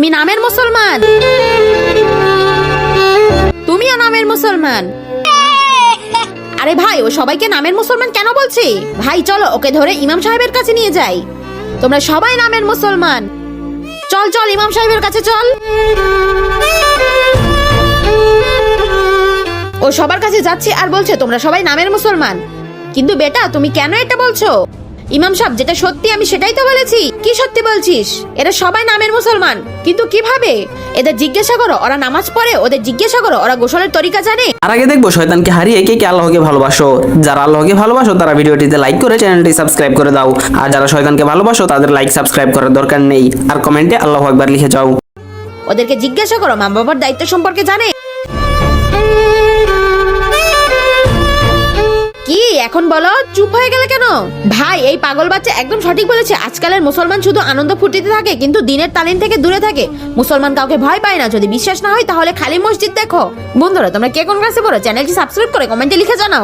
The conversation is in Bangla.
তুমি নামের মুসলমান, তুমিও নামের মুসলমান। আরে ভাই, ও সবাইকে নামের মুসলমান কেন বলছে? ভাই চলো ওকে ধরে ইমাম সাহেবের কাছে নিয়ে যাই। তোমরা সবাই নামের মুসলমান, চল চল ইমাম সাহেবের কাছে চল। ও সবার কাছে যাচ্ছে আর বলছে তোমরা সবাই নামের মুসলমান। কিন্তু বেটা তুমি কেন এটা বলছো? ইমাম সাহেব, যেটা সত্যি আমি সেটাই তো বলেছি। কি সত্যি বলছিস? এরা সবাই নামের মুসলমান, কিন্তু কিভাবে? এদের জিজ্ঞাসা করো, ওরা নামাজ পড়ে। ওদের জিজ্ঞাসা করো, ওরা গোসলের তরিকা জানে। আর আগে দেখবো শয়তানকে হারিয়ে কে কে আল্লাহকে ভালোবাসো। যারা আল্লাহকে ভালোবাসো তারা ভিডিওটিতে লাইক করে চ্যানেলটি সাবস্ক্রাইব করে দাও। আর যারা শয়তানকে ভালোবাসো তাদের লাইক সাবস্ক্রাইব করার দরকার নেই। আর কমেন্টে আল্লাহু আকবার লিখে যাও। ওদেরকে জিজ্ঞাসা করো মা বাবার দায়িত্ব সম্পর্কে জানে। কি এখন বলো, চুপ হয়ে গেলে কেন? ভাই এই পাগল বাচ্চা একদম সঠিক বলেছে। আজকালের মুসলমান শুধু আনন্দ ফুর্তিতে থাকে, কিন্তু দিনের তালিম থেকে দূরে থাকে। মুসলমান কাউকে ভয় পায় না। যদি বিশ্বাস না হয় তাহলে খালি মসজিদ দেখো। বন্ধুরা তোমরা কে কোন ক্লাসে পড়ো? চ্যানেলটি সাবস্ক্রাইব করে কমেন্টে লিখে জানাও।